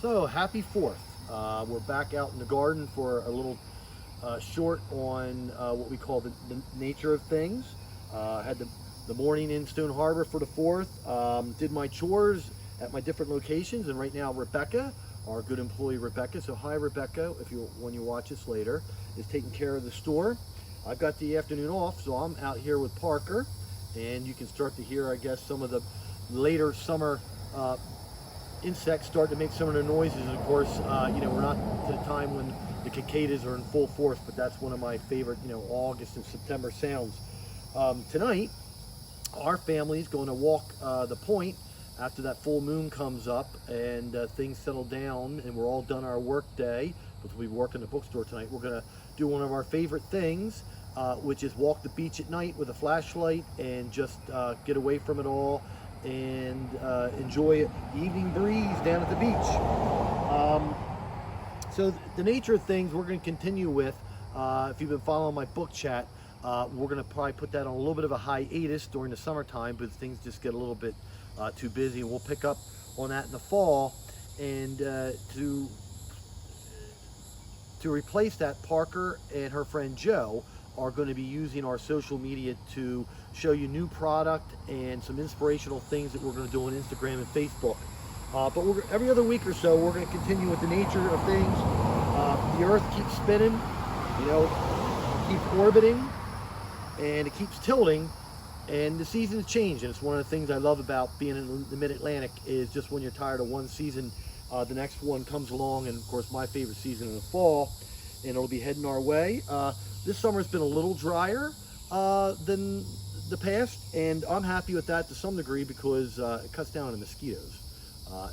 So happy 4th. We're back out in the garden for a little short on what we call the nature of things. Had the morning in Stone Harbor for the 4th. Did my chores at my different locations, and right now Rebecca, our good employee Rebecca, so hi Rebecca, if you when you watch this later, is taking care of the store. I've got the afternoon off, so I'm out here with Parker, and you can start to hear, I guess, some of the later summer insects start to make some of their noises. And of course, we're not to the time when the cicadas are in full force, but that's one of my favorite, August and September sounds. Tonight, our family is going to walk the point after that full moon comes up and things settle down and we're all done our work day, because we'll be working the bookstore tonight. We're going to do one of our favorite things, which is walk the beach at night with a flashlight and just get away from it all and enjoy the evening breeze down at the beach. So the nature of things we're going to continue with. If you've been following my book chat, we're going to probably put that on a little bit of a hiatus during the summertime, but things just get a little bit too busy. We'll pick up on that in the fall. And to replace that, Parker and her friend Joe are going to be using our social media to show you new product and some inspirational things that we're going to do on Instagram and Facebook. But every other week or so, we're going to continue with the nature of things. The Earth keeps spinning, keeps orbiting, and it keeps tilting, and the seasons change. And it's one of the things I love about being in the Mid-Atlantic is just when you're tired of one season, the next one comes along. And of course, my favorite season in the fall, and it'll be heading our way. This summer's been a little drier than the past, and I'm happy with that to some degree because it cuts down on the mosquitoes.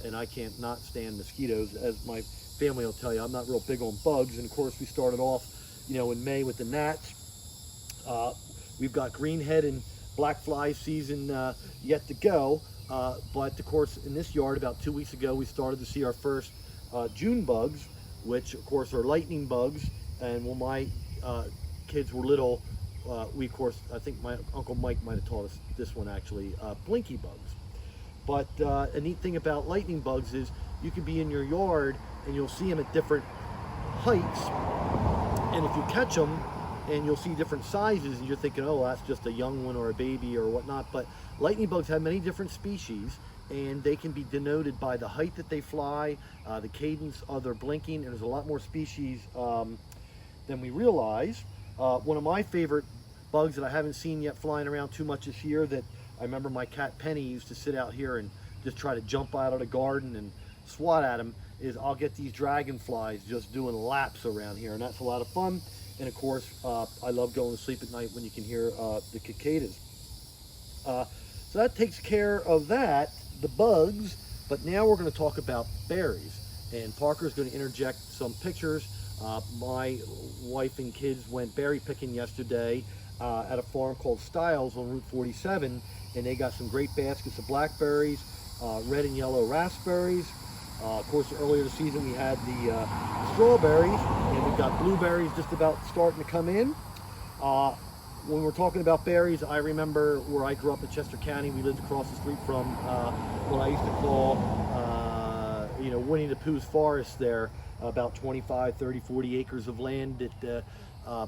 And I can't not stand mosquitoes, as my family will tell you. I'm not real big on bugs, and of course we started off, in May with the gnats. We've got greenhead and black fly season yet to go, but of course in this yard about 2 weeks ago we started to see our first June bugs, which of course are lightning bugs. And when my kids were little, I think my Uncle Mike might have taught us this one actually, blinky bugs. But a neat thing about lightning bugs is you can be in your yard and you'll see them at different heights, and if you catch them, and you'll see different sizes, and you're thinking, oh, that's just a young one or a baby or whatnot. But lightning bugs have many different species, and they can be denoted by the height that they fly, the cadence of their blinking, and there's a lot more species than we realize. One of my favorite bugs that I haven't seen yet flying around too much this year, that I remember my cat Penny used to sit out here and just try to jump out of the garden and swat at them, is I'll get these dragonflies just doing laps around here, and that's a lot of fun. And of course, I love going to sleep at night when you can hear the cicadas. So that takes care of that, the bugs. But now we're going to talk about berries. And Parker's going to interject some pictures. My wife and kids went berry picking yesterday at a farm called Styles on Route 47. And they got some great baskets of blackberries, red and yellow raspberries. Of course, earlier this season we had the strawberries, and we've got blueberries just about starting to come in. When we're talking about berries, I remember where I grew up in Chester County. We lived across the street from what I used to call, Winnie the Pooh's forest there, about 25, 30, 40 acres of land that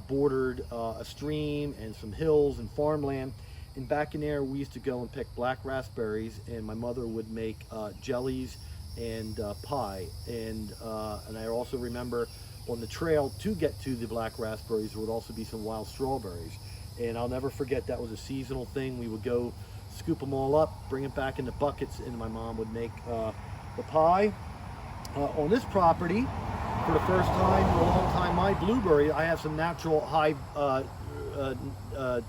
bordered a stream and some hills and farmland. And back in there, we used to go and pick black raspberries, and my mother would make jellies and pie. And I also remember on the trail to get to the black raspberries, there would also be some wild strawberries. And I'll never forget, that was a seasonal thing. We would go scoop them all up, bring it back into buckets, and my mom would make the pie. On this property, for the first time in a long time, my blueberry, I have some natural high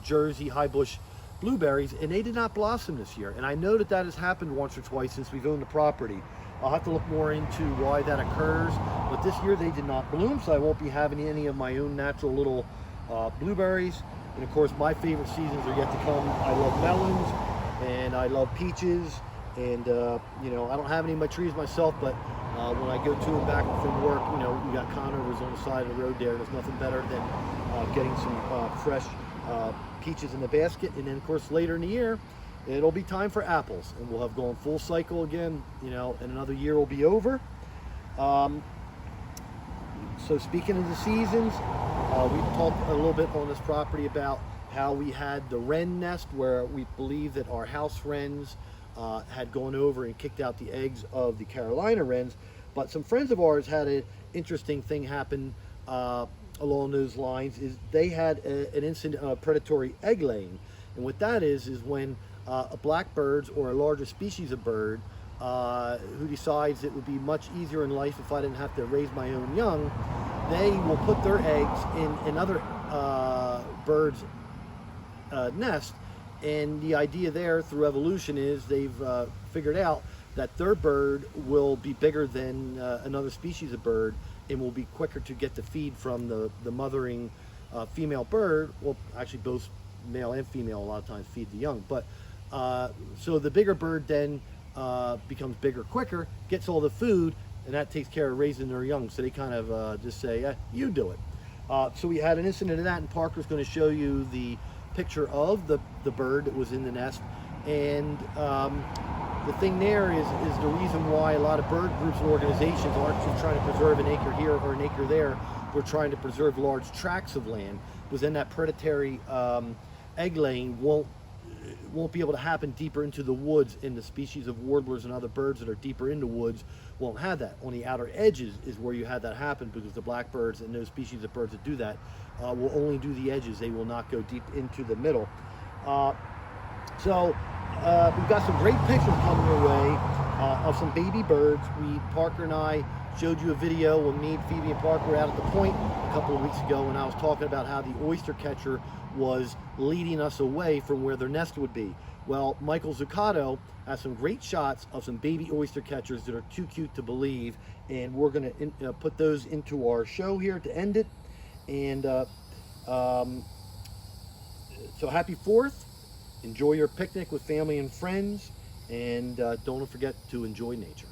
Jersey high bush blueberries, and they did not blossom this year. And I know that that has happened once or twice since we've owned the property. I'll have to look more into why that occurs, but this year they did not bloom, so I won't be having any of my own natural little blueberries. And of course, my favorite seasons are yet to come. I love melons, and I love peaches, and I don't have any of my trees myself, but when I go to and back from work, we got conovers on the side of the road there. There's nothing better than getting some fresh peaches in the basket. And then of course later in the year, it'll be time for apples, and we'll have gone full cycle again. In another year will be over. Um, so speaking of the seasons, we've talked a little bit on this property about how we had the wren nest, where we believe that our house wrens had gone over and kicked out the eggs of the Carolina wrens. But some friends of ours had an interesting thing happen along those lines. Is they had an incident of predatory egg laying, and what that is when a blackbird or a larger species of bird who decides it would be much easier in life if I didn't have to raise my own young, they will put their eggs in another bird's nest. And the idea there through evolution is they've figured out that their bird will be bigger than another species of bird and will be quicker to get the feed from the mothering female bird. Well, actually both male and female a lot of times feed the young. But so the bigger bird then becomes bigger quicker, gets all the food, and that takes care of raising their young. So they kind of just say, you do it. So we had an incident of that, and Parker's going to show you the picture of the bird that was in the nest. And the thing there is the reason why a lot of bird groups and organizations aren't just trying to preserve an acre here or an acre there. We're trying to preserve large tracts of land, because then that predatory egg laying won't be able to happen deeper into the woods, and the species of warblers and other birds that are deeper in the woods won't have that. On the outer edges is where you had that happen, because the blackbirds and those species of birds that do that will only do the edges. They will not go deep into the middle. So we've got some great pictures coming your way of some baby birds. Parker and I showed you a video when me, Phoebe, and Parker were out at the point a couple of weeks ago, when I was talking about how the oyster catcher was leading us away from where their nest would be. Well, Michael Zuccato has some great shots of some baby oyster catchers that are too cute to believe, and we're going to put those into our show here to end it. And so happy 4th. Enjoy your picnic with family and friends, and don't forget to enjoy nature.